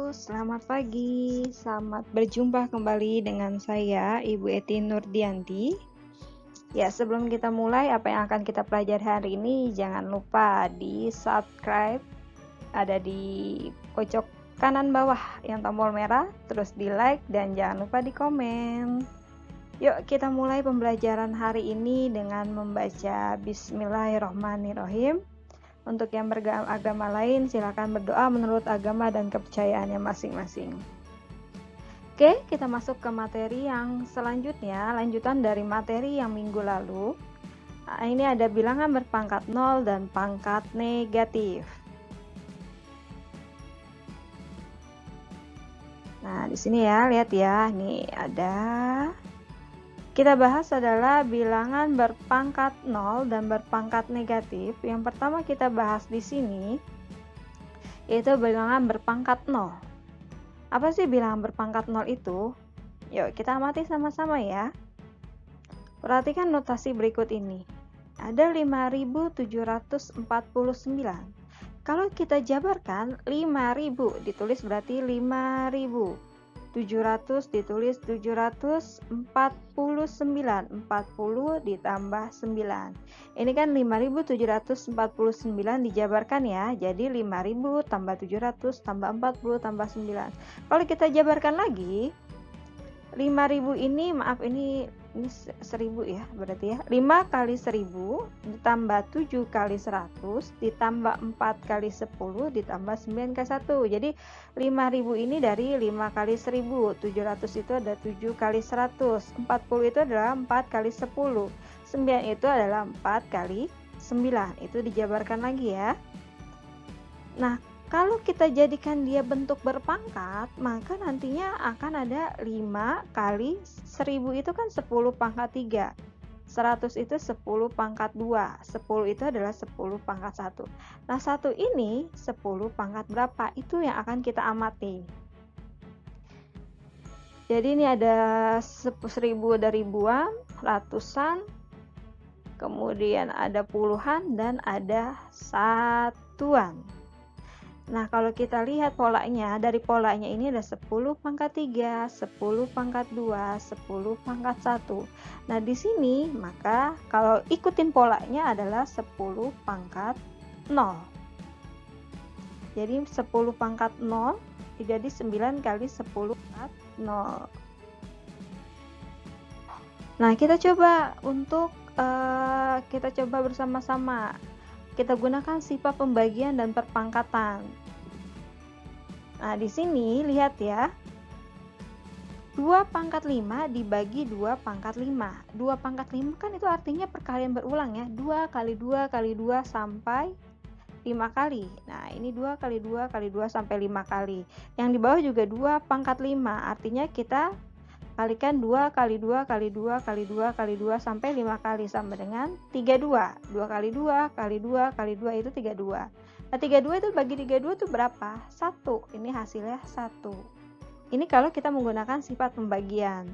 selamat pagi. Selamat berjumpa kembali dengan saya, Ibu Eti Nurdianti. Ya, sebelum kita mulai apa yang akan kita pelajari hari ini, jangan lupa di-subscribe, ada di pojok kanan bawah yang tombol merah, terus di-like dan jangan lupa di komen. Yuk, kita mulai pembelajaran hari ini dengan membaca Bismillahirrahmanirrahim. Untuk yang beragama lain, silakan berdoa menurut agama dan kepercayaannya masing-masing. Oke, kita masuk ke materi yang selanjutnya, lanjutan dari materi yang minggu lalu. Nah, ini ada bilangan berpangkat 0 dan pangkat negatif. Nah, di sini ya, lihat ya, nih ada. Kita bahas adalah bilangan berpangkat 0 dan berpangkat negatif. Yang pertama kita bahas di sini yaitu bilangan berpangkat 0. Apa sih bilangan berpangkat 0 itu? Yuk kita amati sama-sama ya. Perhatikan notasi berikut ini. Ada 5.749. Kalau kita jabarkan 5.000 ditulis berarti 5.000. 700 ditulis 749, 40 ditambah 9. Ini kan 5.749 dijabarkan ya. Jadi 5.000 tambah 700 tambah 40 tambah 9. Kalau kita jabarkan lagi 5.000 ini, maaf ini 1000 ya, berarti ya. 5 kali 1000 ditambah 7 kali 100 ditambah 4 kali 10 ditambah 9 kali 1. Jadi 5.000 ini dari 5 kali 1000, 700 itu ada 7 kali 100, 40 itu adalah 4 kali 10, 9 itu adalah 4 kali 9. Itu dijabarkan lagi ya. Nah, kalau kita jadikan dia bentuk berpangkat, maka nantinya akan ada 5 kali 1000 itu kan 10 pangkat 3. 100 itu 10 pangkat 2. 10 itu adalah 10 pangkat 1. Nah, 1 ini 10 pangkat berapa? Itu yang akan kita amati. Jadi ini ada 1000 ada ribuan, ratusan, kemudian ada puluhan, dan ada satuan. Nah, kalau kita lihat polanya, dari polanya ini ada 10 pangkat 3, 10 pangkat 2, 10 pangkat 1. Nah, di sini maka kalau ikutin polanya adalah 10 pangkat 0. Jadi 10 pangkat 0 jadi 9 kali 10 pangkat 0. Nah, kita coba bersama-sama. Kita gunakan sifat pembagian dan perpangkatan. Nah, di sini lihat ya. 2 pangkat 5 dibagi 2 pangkat 5. 2 pangkat 5 kan itu artinya perkalian berulang ya. 2 kali 2 kali 2 sampai 5 kali. Nah, ini 2 kali 2 kali 2 sampai 5 kali. Yang di bawah juga 2 pangkat 5. Artinya kita kalikan 2 kali 2 kali 2 kali 2 kali 2 sampai 5 kali sama dengan 32. 2 kali 2 kali 2 kali 2 itu 32. Nah, 32 itu bagi 32 itu berapa? 1. Ini hasilnya 1. Ini kalau kita menggunakan sifat pembagian.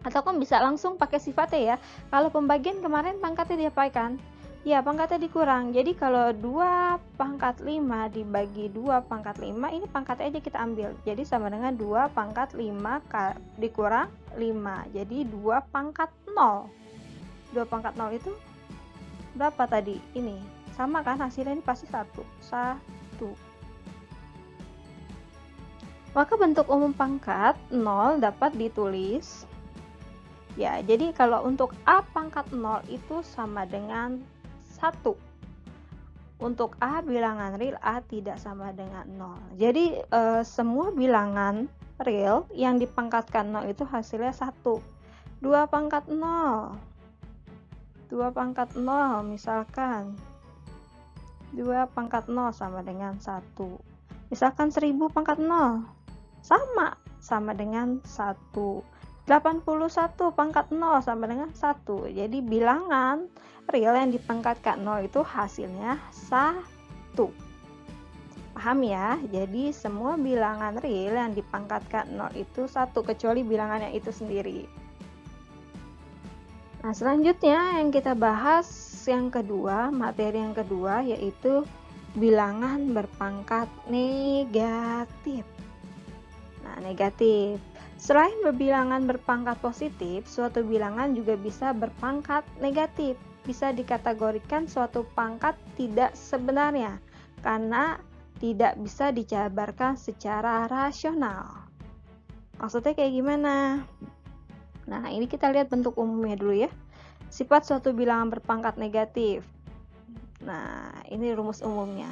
Atau kan bisa langsung pakai sifatnya ya. Kalau pembagian kemarin pangkatnya diapakan? Ya, pangkatnya dikurang. Jadi kalau 2 pangkat 5 dibagi 2 pangkat 5, ini pangkatnya aja kita ambil. Jadi sama dengan 2 pangkat 5 dikurang 5. Jadi 2 pangkat 0. 2 pangkat 0 itu berapa tadi? Ini. Sama kan hasilnya, ini pasti 1. 1. Maka bentuk umum pangkat 0 dapat ditulis. Ya, jadi kalau untuk A pangkat 0 itu sama dengan 1. Untuk A bilangan real, A tidak sama dengan 0. Jadi semua bilangan real yang dipangkatkan 0 itu hasilnya 1. 2 pangkat 0. 2 pangkat 0 misalkan. 2 pangkat 0 sama dengan 1. Misalkan 1000 pangkat 0. Sama dengan 1. 81 pangkat 0 sama dengan 1. Jadi bilangan real yang dipangkatkan 0 itu hasilnya 1. Paham ya? Jadi semua bilangan real yang dipangkatkan 0 itu 1 kecuali bilangan yang itu sendiri. Nah, selanjutnya yang kita bahas yang kedua, materi yang kedua yaitu bilangan berpangkat negatif. Nah, negatif. Selain berbilangan berpangkat positif, suatu bilangan juga bisa berpangkat negatif. Bisa dikategorikan suatu pangkat tidak sebenarnya, karena tidak bisa dijabarkan secara rasional. Maksudnya kayak gimana? Nah, ini kita lihat bentuk umumnya dulu ya. Sifat suatu bilangan berpangkat negatif. Nah, ini rumus umumnya.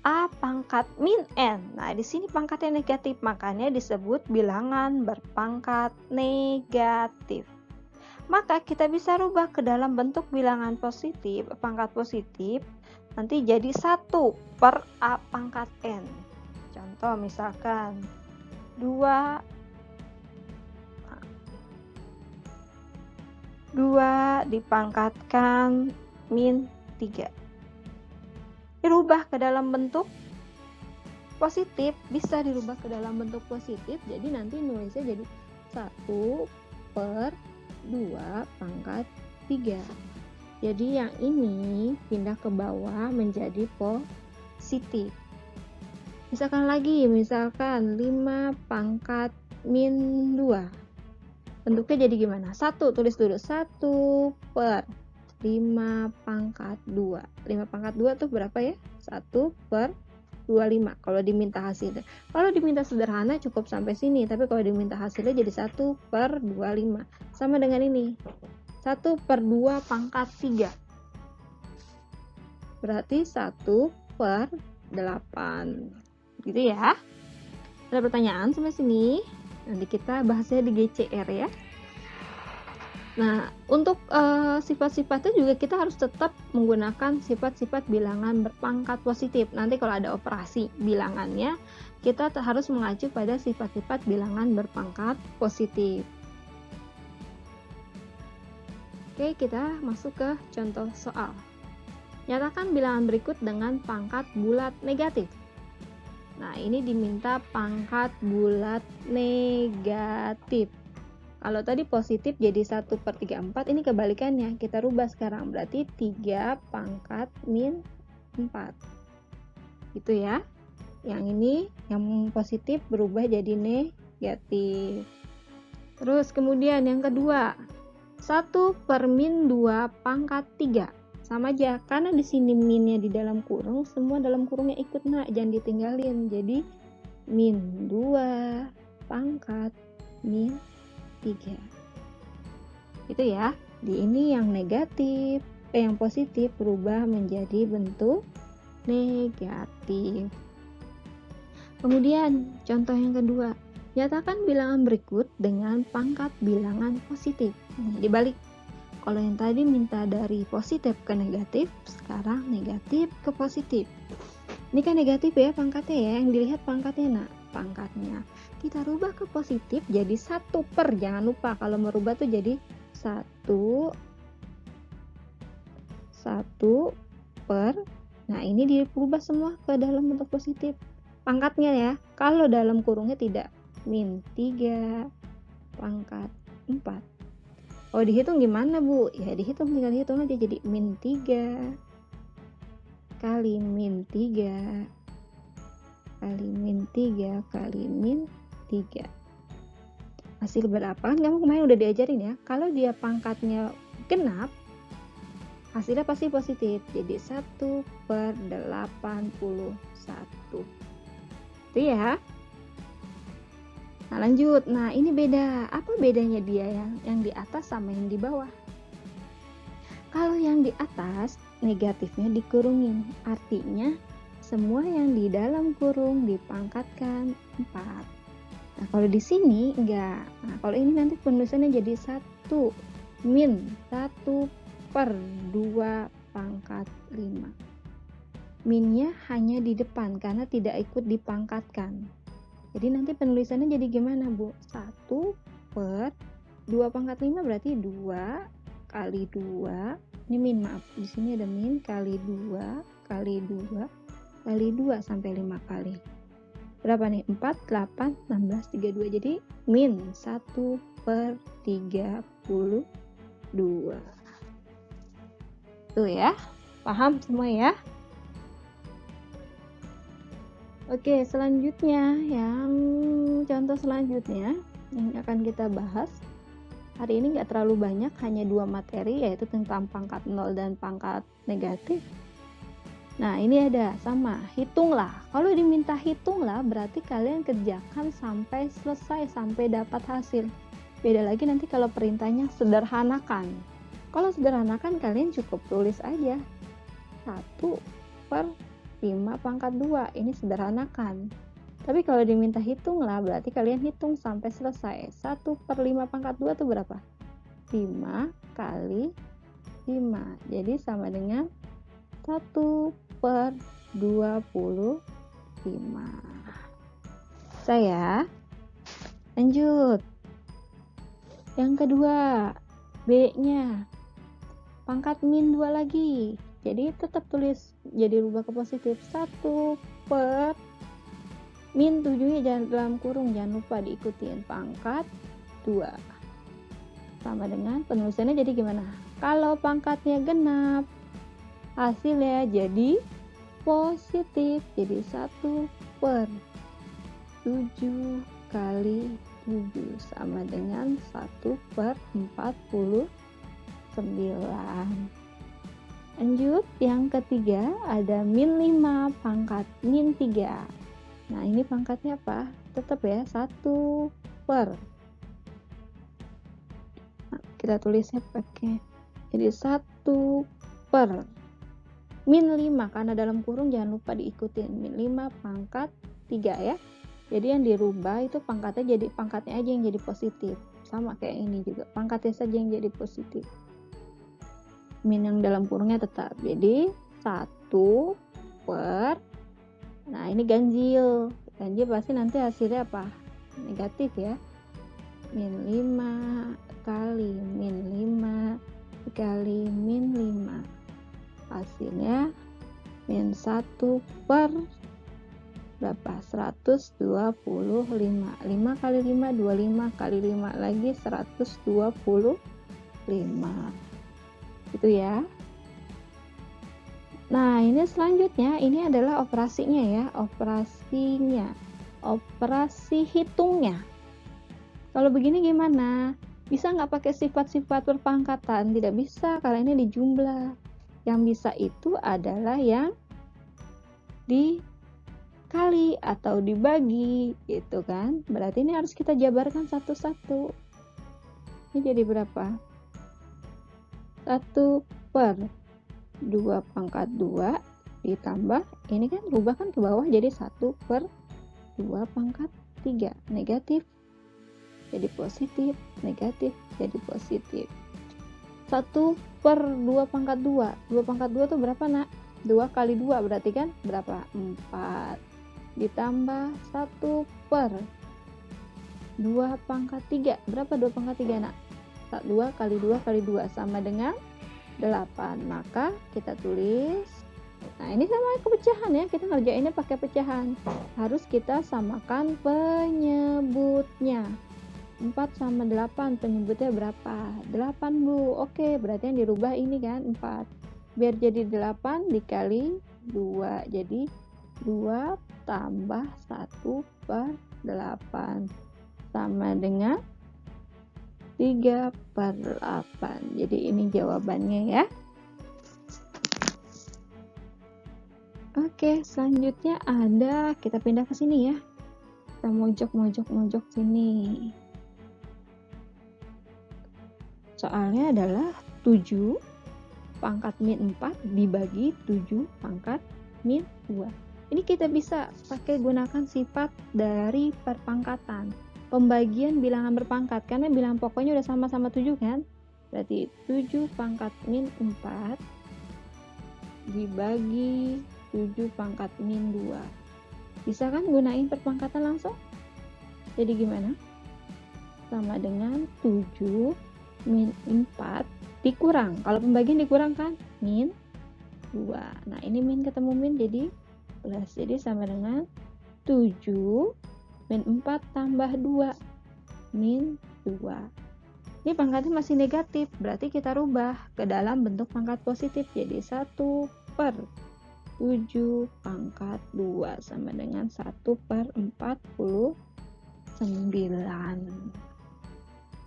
A pangkat min N. Nah, di sini pangkatnya negatif, makanya disebut bilangan berpangkat negatif. Maka kita bisa rubah ke dalam bentuk bilangan positif, pangkat positif, nanti jadi 1 per A pangkat N. Contoh misalkan 2 dipangkatkan min 3. Dirubah ke dalam bentuk positif, bisa dirubah ke dalam bentuk positif, jadi nanti nulisnya jadi 1 per 2 pangkat 3. Jadi yang ini pindah ke bawah menjadi positif. Misalkan 5 pangkat min 2. Bentuknya jadi gimana? 1, tulis dulu 1 per 5 pangkat 2. 5 pangkat 2 tuh berapa ya? 1 per 25 kalau diminta hasilnya. Kalau diminta sederhana cukup sampai sini, tapi kalau diminta hasilnya jadi 1 per 25. Sama dengan ini. 1 per 2 pangkat 3. Berarti 1 per 8. Gitu ya. Ada pertanyaan sampai sini? Nanti kita bahasnya di GCR ya. Nah, untuk sifat-sifatnya juga kita harus tetap menggunakan sifat-sifat bilangan berpangkat positif. Nanti kalau ada operasi bilangannya, kita harus mengacu pada sifat-sifat bilangan berpangkat positif. Oke, kita masuk ke contoh soal. Nyatakan bilangan berikut dengan pangkat bulat negatif. Nah, ini diminta pangkat bulat negatif. Kalau tadi positif jadi 1 per 34, ini kebalikannya. Kita rubah sekarang, berarti 3 pangkat min 4. Gitu ya. Yang ini, yang positif berubah jadi negatif. Terus kemudian yang kedua, 1 per min 2 pangkat 3. Sama aja, karena di sini minnya di dalam kurung, semua dalam kurungnya ikut, nak, jangan ditinggalin. Jadi, min 2 pangkat min 3. Itu ya. Di ini yang negatif, yang positif berubah menjadi bentuk negatif. Kemudian contoh yang kedua, nyatakan bilangan berikut dengan pangkat bilangan positif. Nah, dibalik. Kalau yang tadi minta dari positif ke negatif, sekarang negatif ke positif. Ini kan negatif ya pangkatnya ya, yang dilihat pangkatnya, nak. Pangkatnya kita rubah ke positif jadi 1 per, jangan lupa kalau merubah tuh jadi 1 per. Nah, ini dirubah semua ke dalam bentuk positif pangkatnya ya. Kalau dalam kurungnya tidak, min 3 pangkat 4. Oh, dihitung gimana, Bu? Ya dihitung, tinggal hitung aja, jadi min 3 kali min 3 kali min 3 kali min 3. Hasil berapa? Kan kamu kemarin udah diajarin ya. Kalau dia pangkatnya genap, hasilnya pasti positif. Jadi 1 per 81. Itu ya. Nah, lanjut. Nah, ini beda. Apa bedanya dia yang di atas sama yang di bawah? Kalau yang di atas, negatifnya dikurungin. Artinya, semua yang di dalam kurung dipangkatkan 4. Nah, kalau di sini enggak. Nah, kalau ini nanti penulisannya jadi 1 min 1 per 2 pangkat 5. Minnya hanya di depan karena tidak ikut dipangkatkan. Jadi nanti penulisannya jadi gimana, Bu? 1 per 2 pangkat 5 berarti 2 kali 2. Ini min, maaf. Di sini ada min kali 2 kali 2 kali 2 sampai 5 kali. Berapa nih? 4, 8, 16, 32. Jadi min 1 per 32. Tuh ya. Paham semua ya? Oke, selanjutnya yang contoh selanjutnya yang akan kita bahas hari ini nggak terlalu banyak, hanya 2 materi, yaitu tentang pangkat nol dan pangkat negatif. Nah, ini ada sama, hitunglah. Kalau diminta hitunglah, berarti kalian kerjakan sampai selesai, sampai dapat hasil. Beda lagi nanti kalau perintahnya sederhanakan. Kalau sederhanakan, kalian cukup tulis aja 1/5 pangkat 2. Ini sederhanakan. Tapi kalau diminta hitunglah, berarti kalian hitung sampai selesai. 1/5 pangkat 2 itu berapa? 5 kali 5. Jadi sama dengan 1/25. Saya lanjut. Yang kedua, B-nya. Pangkat min 2 lagi. Jadi tetap tulis, jadi rubah ke positif. 1 per min 7-nya jangan dalam kurung, jangan lupa diikutin. Pangkat 2. Sama dengan penulisannya jadi gimana? Kalau pangkatnya genap, hasilnya jadi positif. Jadi 1/7 kali 7 sama dengan 1/49. Lanjut, yang ketiga ada min 5 pangkat min 3. Nah, ini pangkatnya apa? Tetap ya, 1 per. Nah, kita tulisnya pakai. Jadi 1 per min 5, karena dalam kurung jangan lupa diikutin. Min 5 pangkat 3 ya. Jadi yang dirubah itu pangkatnya aja yang jadi positif. Sama kayak ini juga, pangkatnya saja yang jadi positif. Min yang dalam kurungnya tetap. Jadi 1 per, nah ini ganjil. Ganjil pasti nanti hasilnya apa? Negatif ya. Min 5 kali min 5 kali min 5. Hasilnya min 1 per berapa? 125. 5 kali 5, 25 kali 5 lagi 125. Gitu ya. Nah, ini selanjutnya, ini adalah operasinya ya, operasi hitungnya. Kalau begini gimana? Bisa nggak pakai sifat-sifat perpangkatan? Tidak bisa, kalau ini dijumlah. Yang bisa itu adalah yang dikali atau dibagi, gitu kan? Berarti ini harus kita jabarkan satu-satu. Ini jadi berapa? 1/2 pangkat 2 ditambah, ini kan rubah kan ke bawah jadi 1/2 pangkat 3. Negatif jadi positif, negatif jadi positif. 1/2 pangkat 2. 2 pangkat 2 itu berapa nak? 2 kali 2 berarti kan berapa? 4. Ditambah 1/2 pangkat 3. Berapa 2 pangkat 3 nak? 2 kali 2 kali 2 sama dengan 8. Maka kita tulis, nah ini sama pecahan ya, kita ngerjainnya pakai pecahan. Harus kita samakan penyebutnya. 4 sama 8, penyebutnya berapa? 8 Bu. Oke, berarti yang dirubah ini kan 4. Biar jadi 8 dikali 2, jadi 2 tambah 1/8 sama dengan 3/8. Jadi ini jawabannya ya. Oke, selanjutnya ada, kita pindah ke sini ya. Kita mojok sini. Soalnya adalah 7 pangkat min 4 dibagi 7 pangkat min 2. Ini kita bisa pakai gunakan sifat dari perpangkatan. Pembagian bilangan berpangkat, karena bilangan pokoknya udah sama-sama 7 kan. Berarti 7 pangkat min 4 dibagi 7 pangkat min 2. Bisa kan gunain perpangkatan langsung? Jadi gimana? Sama dengan 7 min 4 dikurang. Kalau pembagian dikurang kan? Min 2. Nah ini min ketemu min jadi plus. Jadi sama dengan 7 min 4 tambah 2 min 2. Ini pangkatnya masih negatif, berarti kita rubah ke dalam bentuk pangkat positif jadi 1/. 7 pangkat 2 sama dengan 1/49.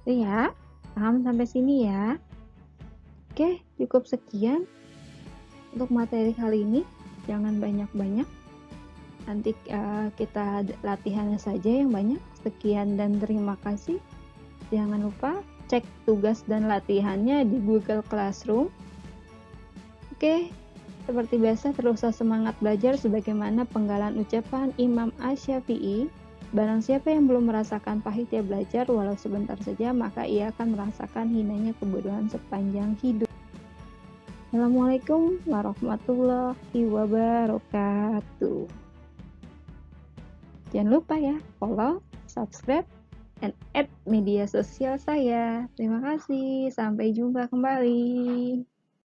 Itu ya, paham sampai sini ya? Oke, cukup sekian untuk materi kali ini. Jangan banyak-banyak. Nanti kita latihannya saja yang banyak. Sekian dan terima kasih. Jangan lupa cek tugas dan latihannya di Google Classroom. Oke, seperti biasa teruslah semangat belajar sebagaimana penggalan ucapan Imam Asy-Syafi'i. Barang siapa yang belum merasakan pahitnya belajar walau sebentar saja, maka ia akan merasakan hinanya kebodohan sepanjang hidup. Assalamualaikum warahmatullahi wabarakatuh. Jangan lupa ya, follow, subscribe, dan add media sosial saya. Terima kasih, sampai jumpa kembali.